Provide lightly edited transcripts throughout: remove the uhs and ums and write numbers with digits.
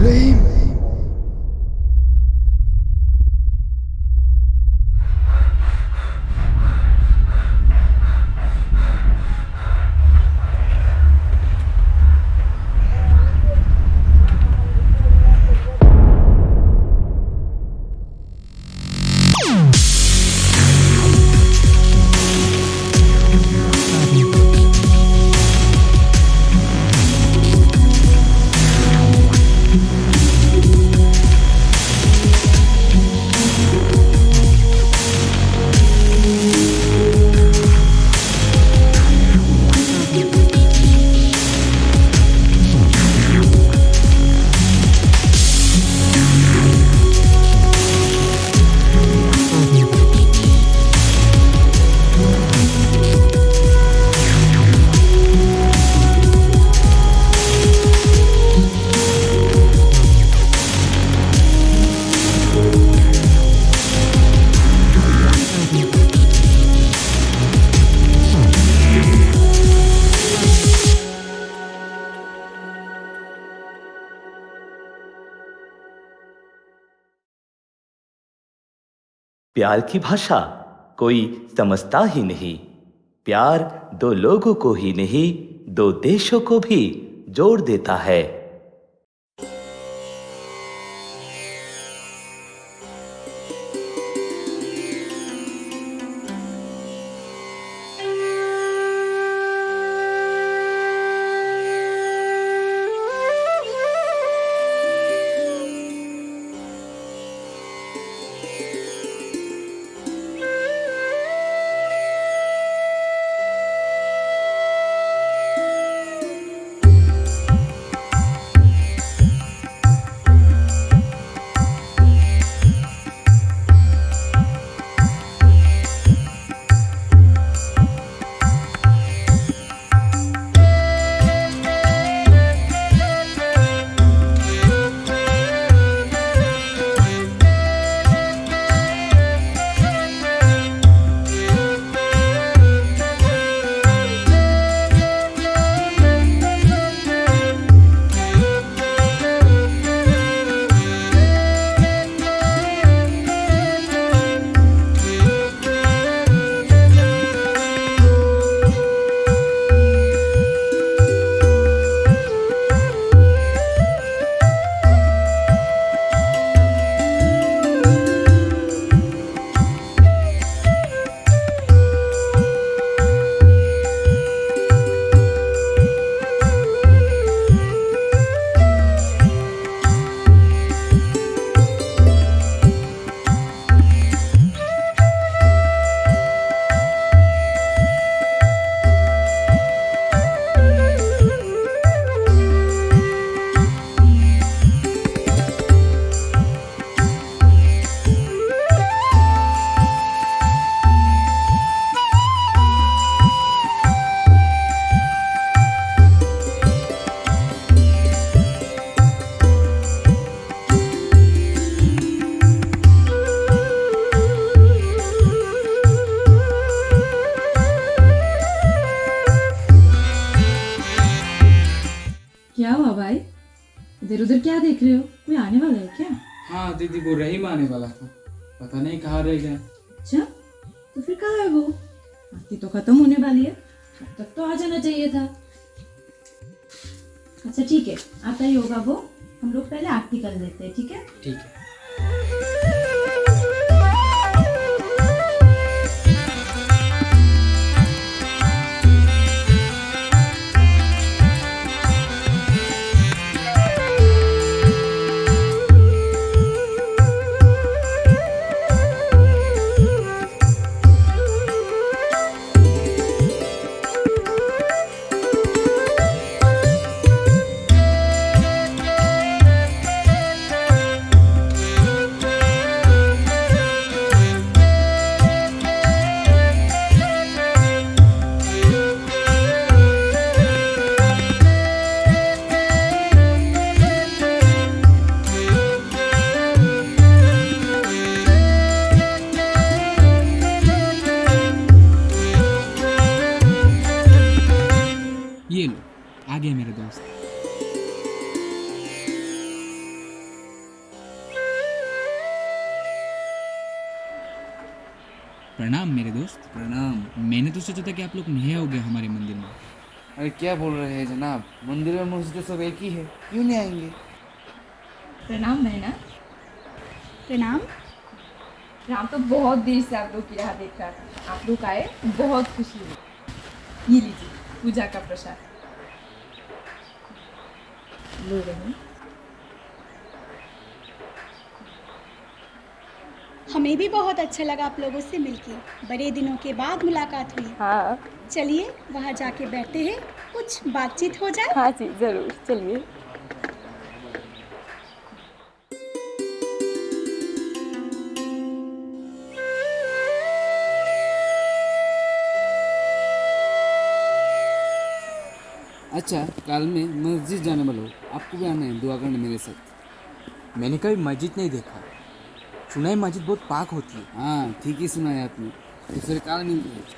रहीम। प्यार की भाषा कोई समझता ही नहीं। प्यार दो लोगों को ही नहीं, दो देशों को भी जोड़ देता है। क्या हुआ भाई? इधर उधर क्या देख रहे हो? कोई आने वाला है क्या? हाँ दीदी, वो रहीम आने वाला था, पता नहीं कहाँ रह गया। अच्छा, तो फिर कहाँ है वो? आरती तो खत्म होने वाली है, अब तक तो आ जाना चाहिए था। अच्छा ठीक है, आता ही होगा वो। हम लोग पहले आरती कर लेते हैं, ठीक है? ठीक है। प्रणाम मेरे दोस्त। प्रणाम। मैंने तो सोचा था कि आप लोग नहीं आओगे हमारे मंदिर में। अरे क्या बोल रहे हैं जनाब, मंदिर में मस्जिद सब एक ही है, क्यों नहीं आएंगे? प्रणाम बहना। प्रणाम। राम तो बहुत देर से आप लोग की राह देख रहा था, आप लोग आए, बहुत खुशी हुई। ये लीजिए पूजा का प्रसाद। लो बहन। हमें भी बहुत अच्छा लगा आप लोगों से मिलके, बड़े दिनों के बाद मुलाकात हुई। हाँ चलिए वहाँ जाके बैठते हैं, कुछ बातचीत हो जाए। हाँ जी ज़रूर, चलिए। अच्छा, कल मैं मस्जिद जाने वाला हूँ, आपको भी आना है दुआ करने मेरे साथ। मैंने कभी मस्जिद नहीं देखा, सुना है मस्जिद बहुत पाक होती है। हाँ ठीक ही सुना है आपने, तो फिर कल मिलते हैं।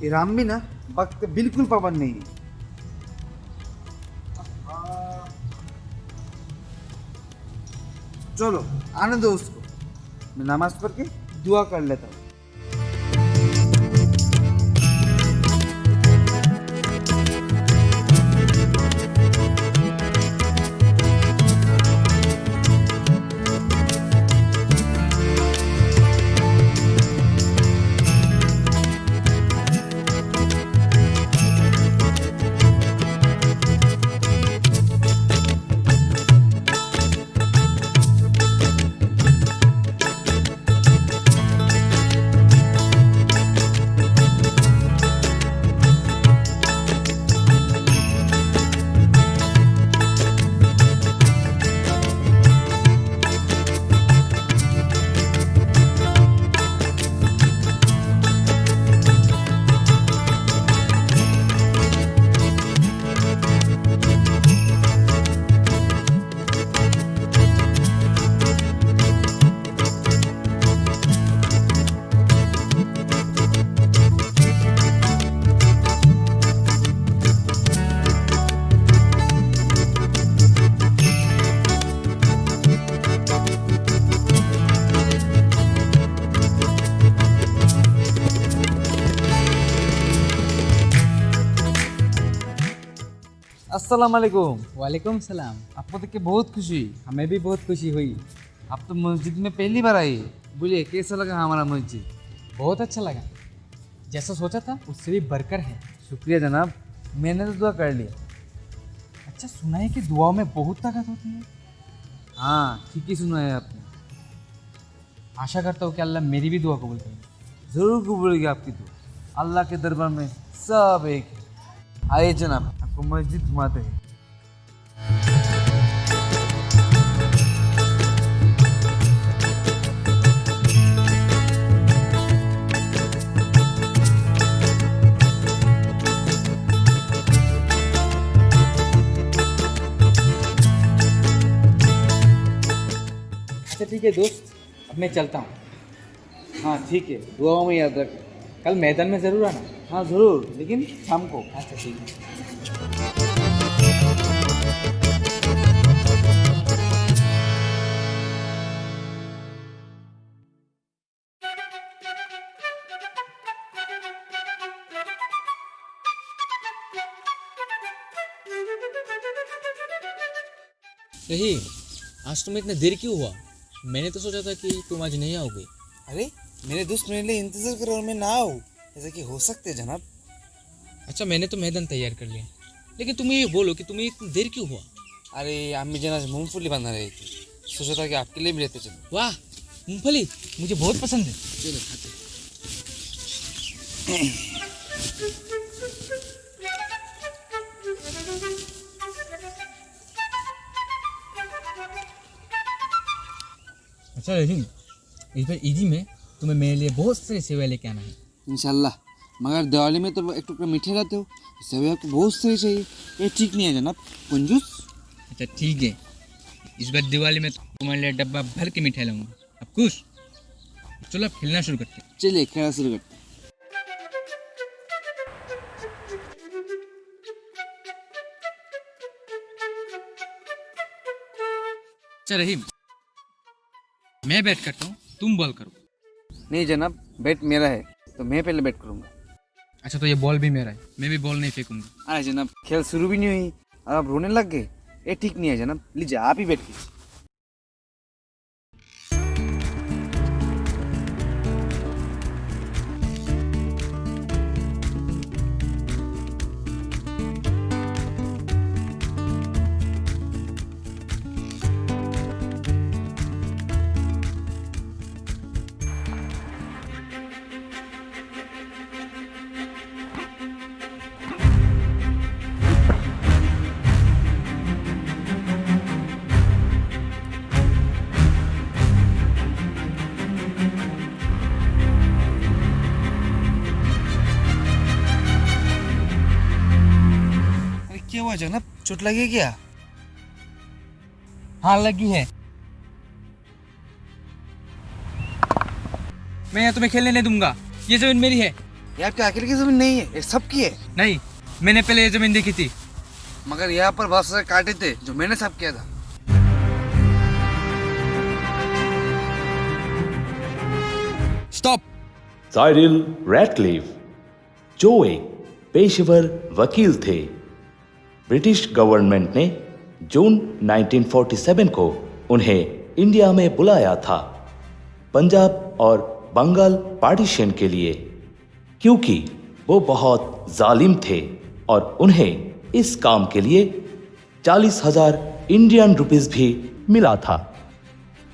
ये राम भी ना वक्त बिल्कुल पाबंद नहीं है। चलो आने दो उसको, मैं नमाज पढ़ के दुआ कर लेता हूँ। अस्सलाम वालेकुम। वालेकुम सलाम। आपको देख के बहुत खुशी हुई। हमें भी बहुत खुशी हुई। आप तो मस्जिद में पहली बार आई, बोलिए कैसा लगा हमारा मस्जिद? बहुत अच्छा लगा, जैसा सोचा था उससे भी बढ़कर है। शुक्रिया जनाब, मैंने तो दुआ कर लिया। अच्छा, सुना है कि दुआओं में बहुत ताकत होती है। हाँ ठीक ही सुना है आपने। आशा करता हूँ कि अल्लाह मेरी भी दुआ कबूल करें। ज़रूर कबूलेगी आपकी दुआ, अल्लाह के दरबार में सब एक है। आइए जनाब, आपको मस्जिद घुमाते हैं। अच्छा ठीक है दोस्त, अब मैं चलता हूँ। हाँ ठीक है, दुआओं में याद रख। कल मैदान में ज़रूर आना। हाँ ज़रूर, लेकिन शाम को। अच्छा ठीक है। नहीं, आज तुम्हें इतना देर क्यों हुआ? मैंने तो सोचा था कि तुम आज नहीं आओगे। अरे मेरे दोस्त मेरे लिए इंतजार कर रहे और मैं ना आऊँ, ऐसा कि हो सकते है जनाब? अच्छा मैंने तो मैदान तैयार कर लिया, लेकिन तुम्हें ये बोलो कि तुम्हें इतनी देर क्यों हुआ? अरे अम्मी जना से मूंगफली बना रही थी, सोचा था कि आपके लिए भी लेते चलो। वाह, मूंगफली मुझे बहुत पसंद है। चलो खाते। अच्छा रहीम, इस बार ईदी में तुम्हें मेरे लिए बहुत सारी सेवैं लेके आना है। इंशाल्लाह, मगर दिवाली में तो एक टुकड़ा मीठे रहते हो, सेवैं आपको बहुत सारी चाहिए, ये ठीक नहीं है जनाब, कंजूस। अच्छा ठीक है, इस बार दिवाली में तुम्हारे लिए डब्बा भर के मिठाई लाऊंगा। अब खुश? चलो अब खेलना शुरू करते हैं। चलिए खेला शुरू करते हैं। अच्छा रहीम, मैं बैट करता हूँ, तुम बॉल करो। नहीं जनाब, बैट मेरा है तो मैं पहले बैट करूंगा। अच्छा तो ये बॉल भी मेरा है, मैं भी बॉल नहीं फेंकूंगा। अरे जनाब, खेल शुरू भी नहीं हुई और आप रोने लग गए, ये ठीक नहीं है जनाब। लीजिए आप ही बैठ कीजिए। अरे क्या हुआ जनाब, चोट लगी क्या? हाँ लगी है। मैं यहाँ तुम्हें खेलने नहीं दूंगा, ये जमीन मेरी है। ये आपके अकेले की जमीन नहीं है, ये सबकी है। नहीं, मैंने पहले ये जमीन देखी थी। मगर यहाँ पर बहुत सारे कांटे थे जो मैंने साफ किया था। स्टॉप। साइरिल रैटक्लिफ जो एक पेशेवर वकील थे, ब्रिटिश गवर्नमेंट ने जून 1947 को उन्हें इंडिया में बुलाया था पंजाब और बंगाल पार्टीशन के लिए, क्योंकि वो बहुत जालिम थे और उन्हें इस काम के लिए 40,000 इंडियन रुपीस भी मिला था।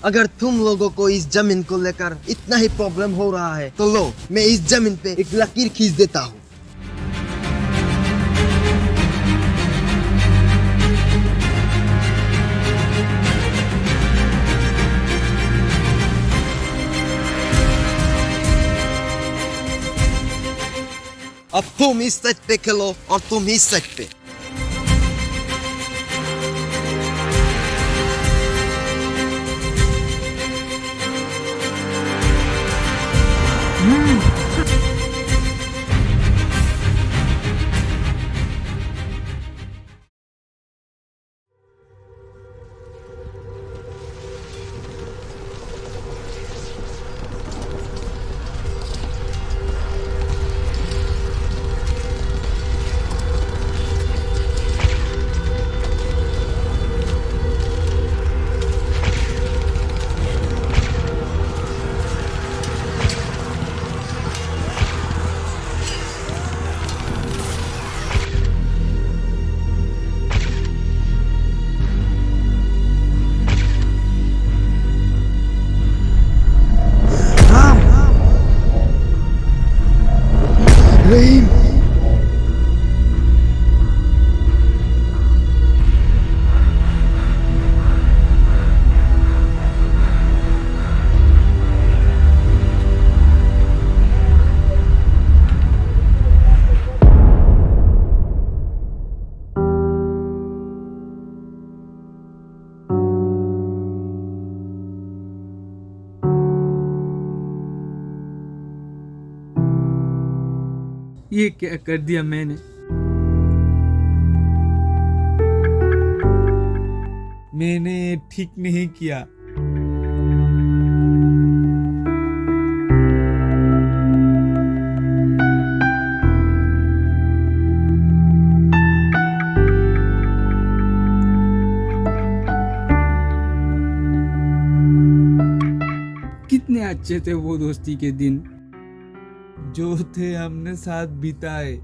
अगर तुम लोगों को इस जमीन को लेकर इतना ही प्रॉब्लम हो रहा है तो लो, मैं इस जमीन पे एक लकीर खींच देता हूँ। अब तुम इस साइड पे खेलो और तुम इस साइड पे। रहीम, ये क्या कर दिया मैंने? मैंने ठीक नहीं किया। कितने अच्छे थे वो दोस्ती के दिन। जो थे हमने साथ बिताए।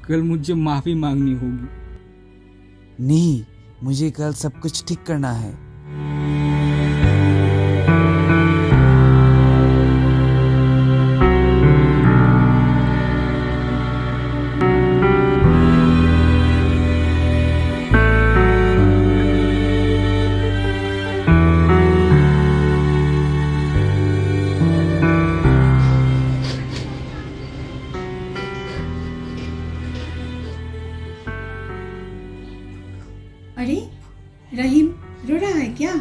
कल मुझे माफी मांगनी होगी। नहीं, मुझे कल सब कुछ ठीक करना है। अरे रहीम रो रहा है क्या?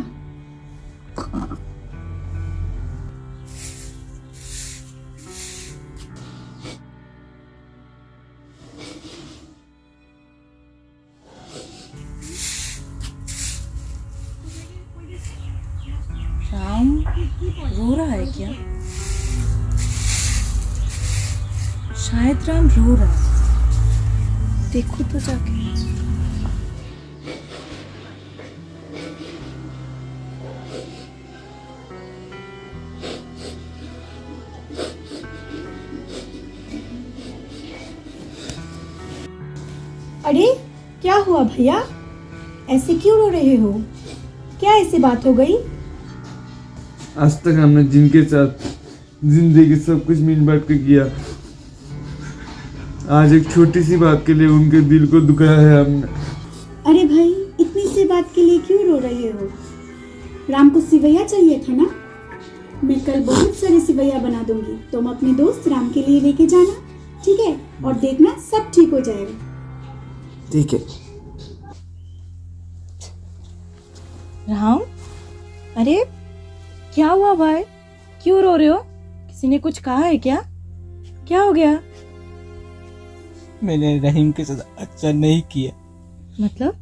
राम रो रहा है क्या? शायद राम रो रहा है। देखो तो जाके। अरे क्या हुआ भैया, ऐसे क्यों रो रहे हो? क्या ऐसी बात हो गई? आज तक हमने जिनके साथ जिंदगी सब कुछ मिल बांट के किया, आज एक छोटी सी बात के लिए उनके दिल को दुखाया है हमने। अरे भाई, इतनी सी बात के लिए क्यों रो रहे हो? राम को सिवैया चाहिए था ना? मैं कल बहुत सारे सिवैया बना दूंगी, तुम अपने दोस्त राम के लिए लेके जाना, ठीक है? और देखना सब ठीक हो जाएगा। ठीक है। राम, अरे क्या हुआ भाई? क्यों रो रहे हो? किसी ने कुछ कहा है क्या? क्या हो गया? मैंने रहीम के साथ अच्छा नहीं किया। मतलब?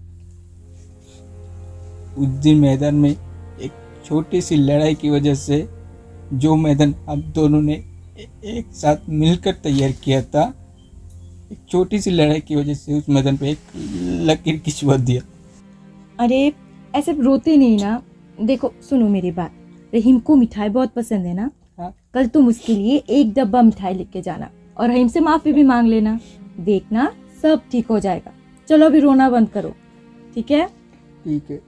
उस दिन मैदान में एक छोटी सी लड़ाई की वजह से, जो मैदान हम दोनों ने एक साथ मिलकर तैयार किया था, एक छोटी सी लड़ाई की वजह से उस मैदान पे एक लकीर खिंचवा दिया। अरे ऐसे रोते नहीं ना। देखो सुनो मेरी बात, रहीम को मिठाई बहुत पसंद है ना? हाँ। कल तुम उसके लिए एक डब्बा मिठाई लेके जाना और रहीम से माफी भी मांग लेना। देखना सब ठीक हो जाएगा। चलो अभी रोना बंद करो, ठीक है? ठीक है।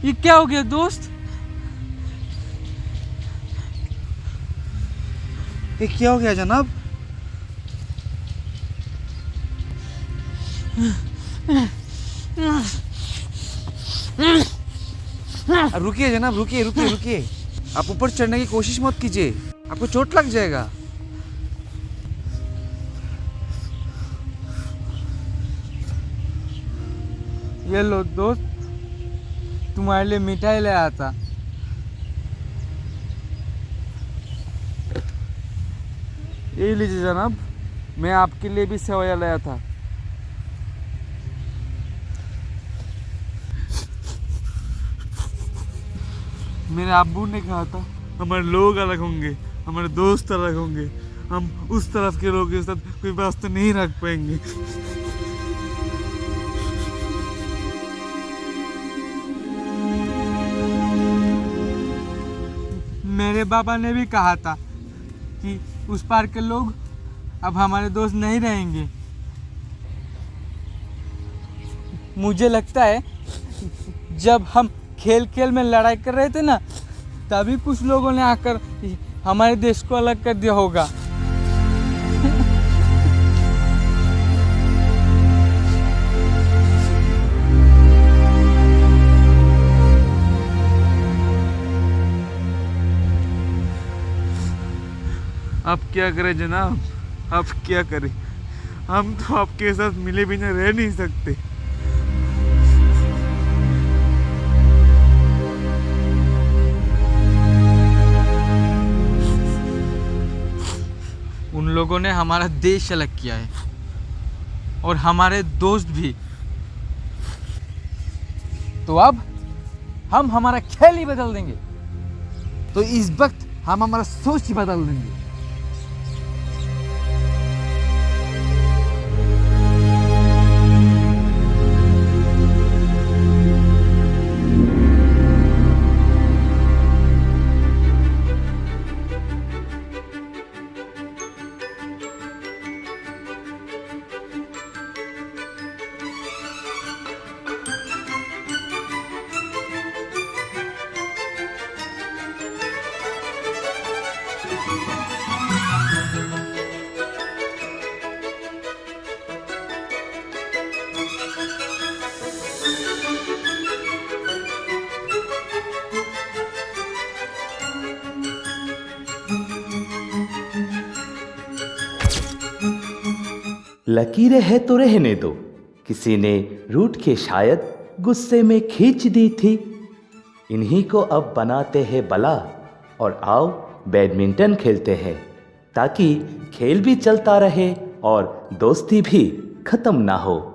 ये क्या हो गया दोस्त? ये क्या हो गया जनाब? रुकिए जनाब, रुकिए रुकिए रुकिए। आप ऊपर चढ़ने की कोशिश मत कीजिए। आपको चोट लग जाएगा। ये लो दोस्त, तुम्हारे लिए मिठाई ले आया था। ये लीजिए जनाब, मैं आपके लिए भी सेवैया लाया था। मेरे अब्बू ने कहा था हमारे लोग अलग होंगे, हमारे दोस्त अलग होंगे, हम उस तरफ के लोगों के साथ कोई वास्ता नहीं रख पाएंगे। मेरे बाबा ने भी कहा था कि उस पार के लोग अब हमारे दोस्त नहीं रहेंगे। मुझे लगता है जब हम खेल खेल में लड़ाई कर रहे थे ना, तभी कुछ लोगों ने आकर हमारे देश को अलग कर दिया होगा। अब क्या करें जनाब, अब क्या करें, हम तो आपके साथ मिले बिना रह नहीं सकते। उन लोगों ने हमारा देश अलग किया है और हमारे दोस्त भी। तो अब हम हमारा खेल ही बदल देंगे। तो इस वक्त हम हमारा सोच ही बदल देंगे। लकीरें है तो रहने दो, किसी ने रूठ के शायद गुस्से में खींच दी थी। इन्हीं को अब बनाते हैं बला और आओ बैडमिंटन खेलते हैं, ताकि खेल भी चलता रहे और दोस्ती भी खत्म ना हो।